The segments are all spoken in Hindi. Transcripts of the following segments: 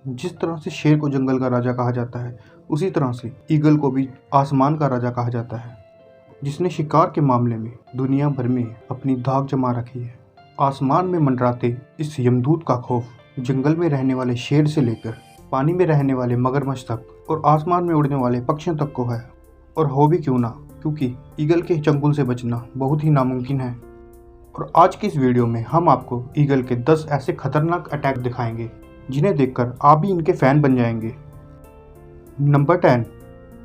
जिस तरह से शेर को जंगल का राजा कहा जाता है, उसी तरह से ईगल को भी आसमान का राजा कहा जाता है, जिसने शिकार के मामले में दुनिया भर में अपनी धाक जमा रखी है। आसमान में मंडराते इस यमदूत का खौफ जंगल में रहने वाले शेर से लेकर पानी में रहने वाले मगरमच्छ तक और आसमान में उड़ने वाले पक्षियों तक को है। और हो भी क्यों ना, क्योंकि ईगल के चंगुल से बचना बहुत ही नामुमकिन है। और आज की इस वीडियो में हम आपको ईगल के 10 ऐसे खतरनाक अटैक दिखाएंगे जिन्हें देखकर आप भी इनके फैन बन जाएंगे। Number 10,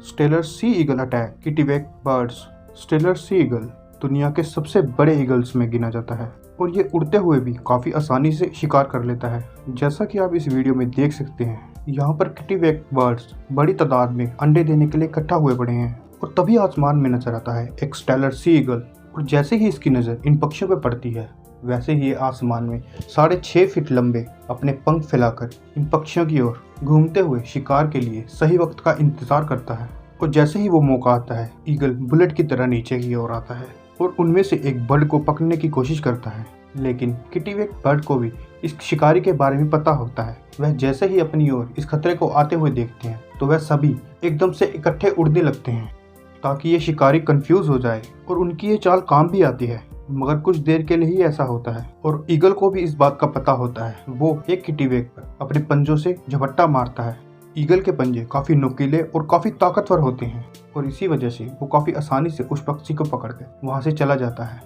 Steller sea eagle attack kittiwake birds. Steller sea eagle दुनिया के सबसे बड़े ईगल्स में गिना जाता है और ये उड़ते हुए भी काफ़ी आसानी से शिकार कर लेता है। जैसा कि आप इस वीडियो में देख सकते हैं, यहाँ पर किटिवेक बर्ड्स बड़ी तादाद में अंडे देने के लिए इकट्ठा हुए पड़े हैं और तभी आसमान में नजर आता है एक स्टेलर सी ईगल। और जैसे ही इसकी नज़र इन पक्षियों पर पड़ती है, वैसे ही ये आसमान में 6.5 फीट लंबे अपने पंख फैलाकर इन पक्षियों की ओर घूमते हुए शिकार के लिए सही वक्त का इंतजार करता है। और जैसे ही वो मौका आता है, ईगल बुलेट की तरह नीचे की ओर आता है और उनमें से एक बर्ड को पकड़ने की कोशिश करता है। लेकिन किटिवेक बर्ड को भी इस शिकारी के बारे में पता होता है। वह जैसे ही अपनी ओर इस खतरे को आते हुए देखते हैं, तो वह सभी एकदम से इकट्ठे उड़ने लगते हैं ताकि ये शिकारी कंफ्यूज हो जाए। और उनकी ये चाल काम भी आती है, मगर कुछ देर के लिए ही ऐसा होता है। और ईगल को भी इस बात का पता होता है। वो एक किटिवेक पर अपने पंजों से झपट्टा मारता है। ईगल के पंजे काफी नुकीले और काफी ताकतवर होते हैं और इसी वजह से वो काफी आसानी से उस पक्षी को पकड़कर वहां से चला जाता है।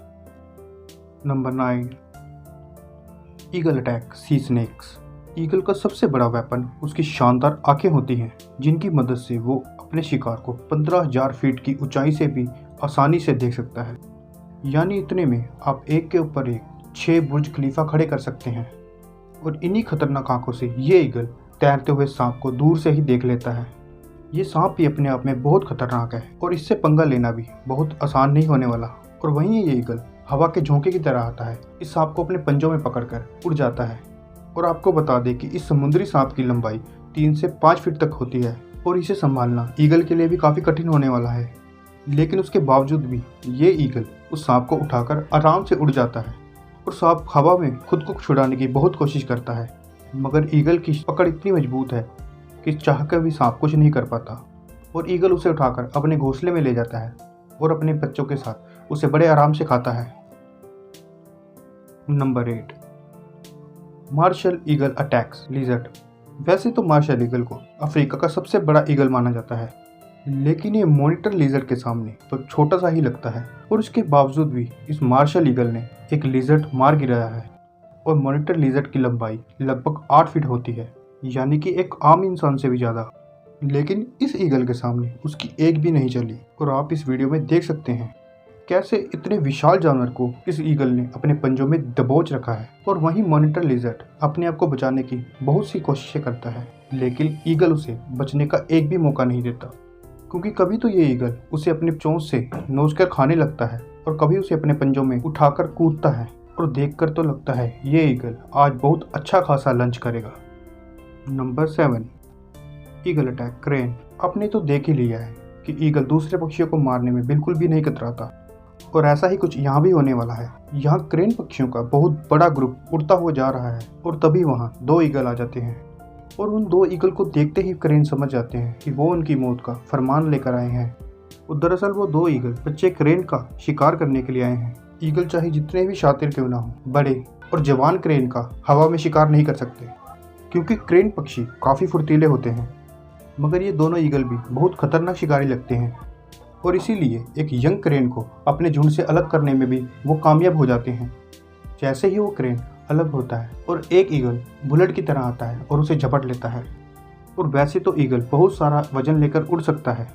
नंबर 9, ईगल अटैक सी स्नेक्स। ईगल का सबसे बड़ा वेपन उसकी शानदार आंखें होती हैं, जिनकी मदद से वो अपने शिकार को 15,000 फीट की ऊंचाई से भी आसानी से देख सकता है। यानी इतने में आप एक के ऊपर एक 6 बुर्ज खलीफा खड़े कर सकते हैं। और इन्हीं खतरनाक आंखों से ये ईगल तैरते हुए सांप को दूर से ही देख लेता है। ये सांप भी अपने आप में बहुत खतरनाक है और इससे पंगा लेना भी बहुत आसान नहीं होने वाला। और वहीं ये ईगल हवा के झोंके की तरह आता है, इस सांप को अपने पंजों में पकड़कर उड़ जाता है। और आपको बता दें कि इस समुद्री सांप की लंबाई 3 से 5 फीट तक होती है और इसे संभालना ईगल के लिए भी काफ़ी कठिन होने वाला है। लेकिन उसके बावजूद भी ये ईगल उस सांप को उठाकर आराम से उड़ जाता है और सांप हवा में खुद को छुड़ाने की बहुत कोशिश करता है, मगर ईगल की पकड़ इतनी मजबूत है कि चाहकर भी सांप कुछ नहीं कर पाता। और ईगल उसे उठाकर अपने घोंसले में ले जाता है और अपने बच्चों के साथ उसे बड़े आराम से खाता है। Number 8, martial eagle attacks lizard. वैसे तो मार्शल ईगल को अफ्रीका का सबसे बड़ा ईगल माना जाता है, लेकिन ये मॉनिटर लिजर्ड के सामने तो छोटा सा ही लगता है। और इसके बावजूद भी इस मार्शल ईगल ने एक लिजर्ड मार गिराया है। और मॉनिटर लिजर्ड की लंबाई लगभग 8 फीट होती है, यानी कि एक आम इंसान से भी ज़्यादा। लेकिन इस ईगल के सामने उसकी एक भी नहीं चली। और आप इस वीडियो में देख सकते हैं कैसे इतने विशाल जानवर को इस ईगल ने अपने पंजों में दबोच रखा है। और वहीं मॉनिटर लिजर्ड अपने आप को बचाने की बहुत सी कोशिशें करता है, लेकिन ईगल उसे बचने का एक भी मौका नहीं देता, क्योंकि कभी तो ये ईगल उसे अपने चोंच से नोचकर खाने लगता है और कभी उसे अपने पंजों में उठाकर कूदता है। और देखकर तो लगता है ये ईगल आज बहुत अच्छा खासा लंच करेगा। Number 7, eagle attack crane. आपने तो देख ही लिया है कि ईगल दूसरे पक्षियों को मारने में बिल्कुल भी नहीं कतराता और ऐसा ही कुछ यहाँ भी होने वाला है। यहाँ क्रेन पक्षियों का बहुत बड़ा ग्रुप उड़ता हुआ जा रहा है और तभी वहाँ 2 ईगल आ जाते हैं। और उन 2 ईगल को देखते ही क्रेन समझ जाते हैं कि वो उनकी मौत का फरमान लेकर आए हैं। और दरअसल वो 2 ईगल बच्चे क्रेन का शिकार करने के लिए आए हैं। ईगल चाहे जितने भी शातिर क्यों ना हो, बड़े और जवान क्रेन का हवा में शिकार नहीं कर सकते, क्योंकि क्रेन पक्षी काफ़ी फुर्तीले होते हैं। मगर ये दोनों ईगल भी बहुत खतरनाक शिकारी लगते हैं और इसीलिए एक यंग क्रेन को अपने झुंड से अलग करने में भी वो कामयाब हो जाते हैं। जैसे ही वो क्रेन अलग होता है और एक ईगल बुलेट की तरह आता है और उसे झपट लेता है। और वैसे तो ईगल बहुत सारा वजन लेकर उड़ सकता है,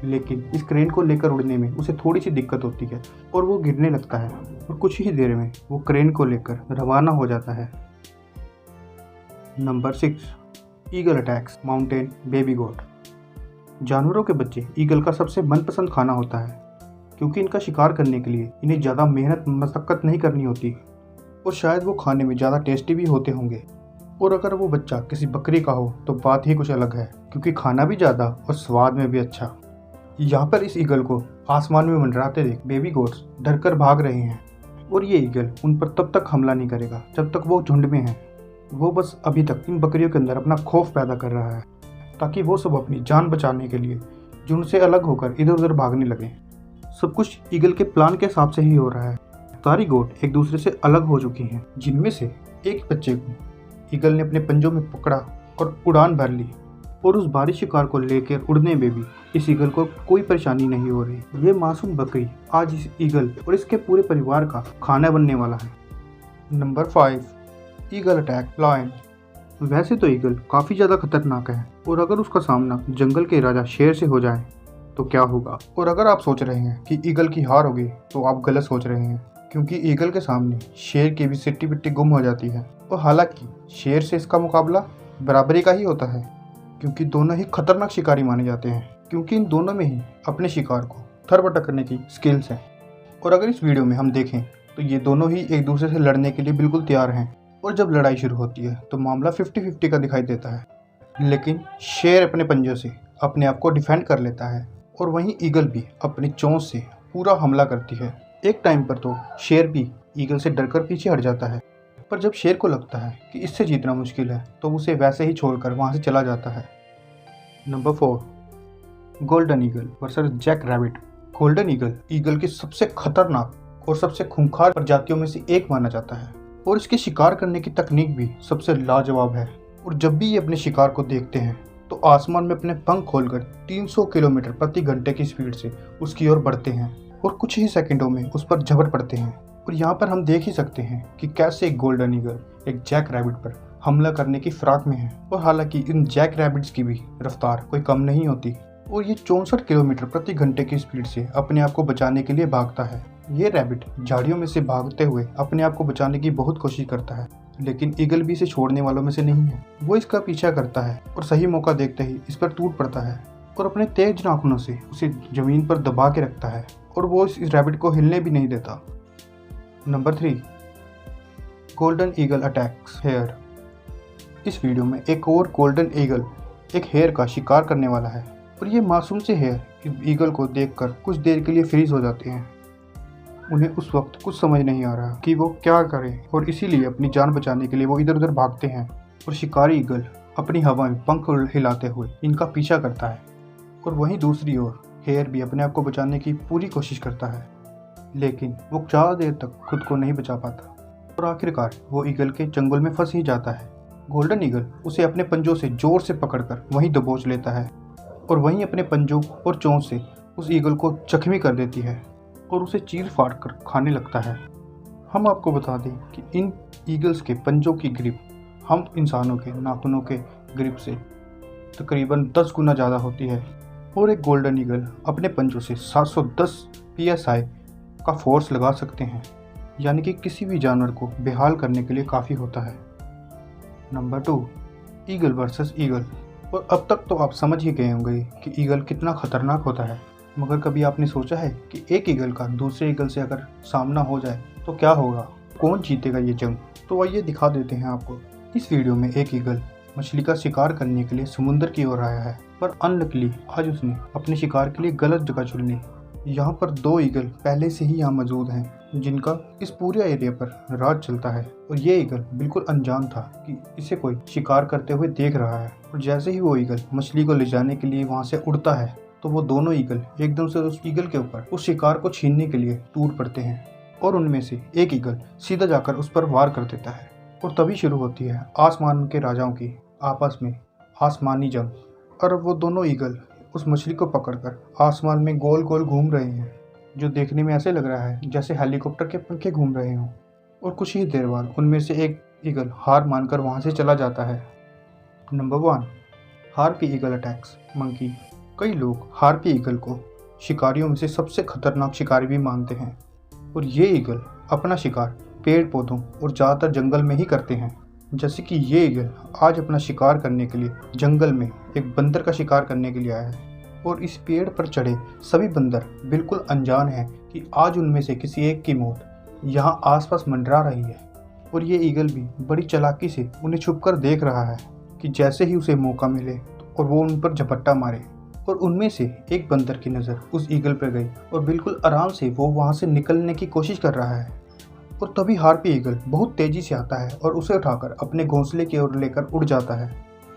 लेकिन इस क्रेन को लेकर उड़ने में उसे थोड़ी सी दिक्कत होती है और वो गिरने लगता है और कुछ ही देर में वो क्रेन को लेकर रवाना हो जाता है। Number 6, eagle attacks mountain baby goat. जानवरों के बच्चे ईगल का सबसे मनपसंद खाना होता है, क्योंकि इनका शिकार करने के लिए इन्हें ज़्यादा मेहनत मशक्क़त नहीं करनी होती और शायद वो खाने में ज़्यादा टेस्टी भी होते होंगे। और अगर वो बच्चा किसी बकरी का हो तो बात ही कुछ अलग है, क्योंकि खाना भी ज़्यादा और स्वाद में भी अच्छा। यहाँ पर इस ईगल को आसमान में मंडराते देख बेबी गोट्स डरकर भाग रहे हैं और ये ईगल उन पर तब तक हमला नहीं करेगा जब तक वो झुंड में है। वो बस अभी तक इन बकरियों के अंदर अपना खौफ पैदा कर रहा है ताकि वो सब अपनी जान बचाने के लिए झुंड से अलग होकर इधर उधर भागने लगे। सब कुछ ईगल के प्लान के हिसाब से ही हो रहा है। सारी गोट एक दूसरे से अलग हो चुकी हैं, जिनमें से एक बच्चे को ईगल ने अपने पंजों में पकड़ा और उड़ान भर ली। और उस भारी शिकार को लेकर उड़ने में भी इस ईगल को कोई परेशानी नहीं हो रही। ये मासूम बकरी आज इस ईगल और इसके पूरे परिवार का खाना बनने वाला है। Number 5, eagle attack lion. वैसे तो ईगल काफ़ी ज़्यादा खतरनाक है और अगर उसका सामना जंगल के राजा शेर से हो जाए तो क्या होगा। और अगर आप सोच रहे हैं कि ईगल की हार होगी तो आप गलत सोच रहे हैं, क्योंकि ईगल के सामने शेर की भी सिट्टी पिट्टी गुम हो जाती है। और हालांकि शेर से इसका मुकाबला बराबरी का ही होता है, क्योंकि दोनों ही खतरनाक शिकारी माने जाते हैं, क्योंकि इन दोनों में ही अपने शिकार को थरबटा करने की स्किल्स हैं। और अगर इस वीडियो में हम देखें तो ये दोनों ही एक दूसरे से लड़ने के लिए बिल्कुल तैयार हैं। और जब लड़ाई शुरू होती है तो मामला 50-50 का दिखाई देता है, लेकिन शेर अपने पंजों से अपने आप को डिफेंड कर लेता है और वहीं ईगल भी अपनी चोंच से पूरा हमला करती है। एक टाइम पर तो शेर भी ईगल से डरकर पीछे हट जाता है, पर जब शेर को लगता है कि इससे जीतना मुश्किल है तो उसे वैसे ही छोड़कर वहां से चला जाता है। Number 4, golden eagle versus jackrabbit. Golden eagle eagle की सबसे खतरनाक और सबसे खूंखार प्रजातियों में से एक माना जाता है और इसके शिकार करने की तकनीक भी सबसे लाजवाब है। और जब भी ये अपने शिकार को देखते हैं तो आसमान में अपने पंख खोलकर 300 किलोमीटर प्रति घंटे की स्पीड से उसकी ओर बढ़ते हैं और कुछ ही सेकंडों में उस पर झपट पड़ते हैं। और यहाँ पर हम देख ही सकते हैं कि कैसे एक गोल्डन ईगल एक जैक रैबिट पर हमला करने की फिराक में है। और हालांकि इन जैक रैबिट्स की भी रफ्तार कोई कम नहीं होती और ये 64 किलोमीटर प्रति घंटे की स्पीड से अपने आप को बचाने के लिए भागता है। ये रैबिट झाड़ियों में से भागते हुए अपने आप को बचाने की बहुत कोशिश करता है, लेकिन ईगल भी इसे छोड़ने वालों में से नहीं है। वो इसका पीछा करता है और सही मौका देखते ही इस पर टूट पड़ता है और अपने तेज नाखूनों से उसे जमीन पर दबा के रखता है और वो इस रैबिट को हिलने भी नहीं देता। Number 3, golden eagle attacks hare. इस वीडियो में एक और गोल्डन ईगल एक हेयर का शिकार करने वाला है और ये मासूम से हेयर ईगल को देखकर कुछ देर के लिए फ्रीज हो जाते हैं। उन्हें उस वक्त कुछ समझ नहीं आ रहा कि वो क्या करें और इसीलिए अपनी जान बचाने के लिए वो इधर उधर भागते हैं और शिकारी ईगल अपनी हवा में पंख हिलाते हुए इनका पीछा करता है। और वहीं दूसरी ओर हेयर भी अपने आप को बचाने की पूरी कोशिश करता है, लेकिन वो ज़्यादा देर तक खुद को नहीं बचा पाता और आखिरकार वो ईगल के चंगुल में फंस ही जाता है। गोल्डन ईगल उसे अपने पंजों से जोर से पकड़कर वहीं दबोच लेता है और वहीं अपने पंजों और चोंच से उस ईगल को जख्मी कर देती है और उसे चीर फाड़ कर खाने लगता है। हम आपको बता दें कि इन ईगल्स के पंजों की ग्रिप हम इंसानों के नाखूनों के ग्रिप से तकरीबन 10 गुना ज़्यादा होती है और एक गोल्डन ईगल अपने पंजों से 710 PSI का फोर्स लगा सकते हैं, यानी कि किसी भी जानवर को बेहाल करने के लिए काफ़ी होता है। Number 2, eagle versus eagle. और अब तक तो आप समझ ही गए होंगे कि ईगल कितना खतरनाक होता है, मगर कभी आपने सोचा है कि एक ईगल का दूसरे ईगल से अगर सामना हो जाए तो क्या होगा, कौन जीतेगा ये जंग। तो आइए दिखा देते हैं आपको। इस वीडियो में एक ईगल मछली का शिकार करने के लिए समुद्र की ओर आया है, पर अनलकीली आज उसने अपने शिकार के लिए गलत जगह चुन ली। यहाँ पर 2 ईगल पहले से ही यहाँ मौजूद हैं जिनका इस पूरे एरिया पर राज चलता है और ये ईगल बिल्कुल अनजान था कि इसे कोई शिकार करते हुए देख रहा है। और जैसे ही वो ईगल मछली को ले जाने के लिए वहाँ से उड़ता है तो वो दोनों ईगल एकदम से उस ईगल के ऊपर उस शिकार को छीनने के लिए टूट पड़ते हैं और उनमें से एक ईगल सीधा जाकर उस पर वार कर देता है। और तभी शुरू होती है आसमान के राजाओं की आपस में आसमानी जंग। और वो दोनों ईगल उस मछली को पकड़कर आसमान में गोल गोल घूम रहे हैं, जो देखने में ऐसे लग रहा है जैसे हेलीकॉप्टर के पंखे घूम रहे हों। और कुछ ही देर बाद उनमें से एक ईगल हार मानकर वहाँ से चला जाता है। Number 1, harpy eagle attacks monkey. कई लोग हार्पी ईगल को शिकारियों में से सबसे खतरनाक शिकारी भी मानते हैं और ये ईगल अपना शिकार पेड़ पौधों और ज़्यादातर जंगल में ही करते हैं। जैसे कि ये ईगल आज अपना शिकार करने के लिए जंगल में एक बंदर का शिकार करने के लिए आया है और इस पेड़ पर चढ़े सभी बंदर बिल्कुल अनजान हैं कि आज उनमें से किसी एक की मौत यहाँ आसपास मंडरा रही है। और ये ईगल भी बड़ी चालाकी से उन्हें छुपकर देख रहा है कि जैसे ही उसे मौका मिले और वो उन पर झपट्टा मारे। और उनमें से एक बंदर की नज़र उस ईगल पर गई और बिल्कुल आराम से वो वहाँ से निकलने की कोशिश कर रहा है और तभी हार्पी ईगल बहुत तेजी से आता है और उसे उठाकर अपने घोंसले की ओर लेकर उड़ जाता है,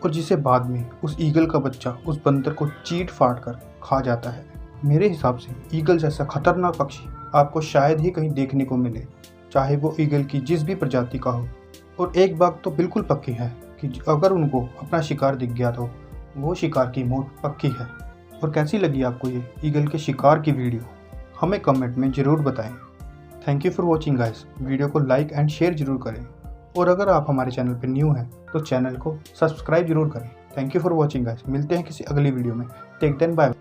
और जिसे बाद में उस ईगल का बच्चा उस बंदर को चीट फाड़ कर खा जाता है। मेरे हिसाब से ईगल जैसा खतरनाक पक्षी आपको शायद ही कहीं देखने को मिले, चाहे वो ईगल की जिस भी प्रजाति का हो। और एक बात तो बिल्कुल पक्की है कि अगर उनको अपना शिकार दिख गया तो वो शिकार की मौत पक्की है। और कैसी लगी आपको ये ईगल के शिकार की वीडियो, हमें कमेंट में ज़रूर बताएं। Thank you for watching guys. Video को लाइक एंड शेयर जरूर करें, और अगर आप हमारे चैनल पर न्यू हैं तो चैनल को सब्सक्राइब जरूर करें। Thank you for watching guys. मिलते हैं किसी अगली वीडियो में। Take then bye.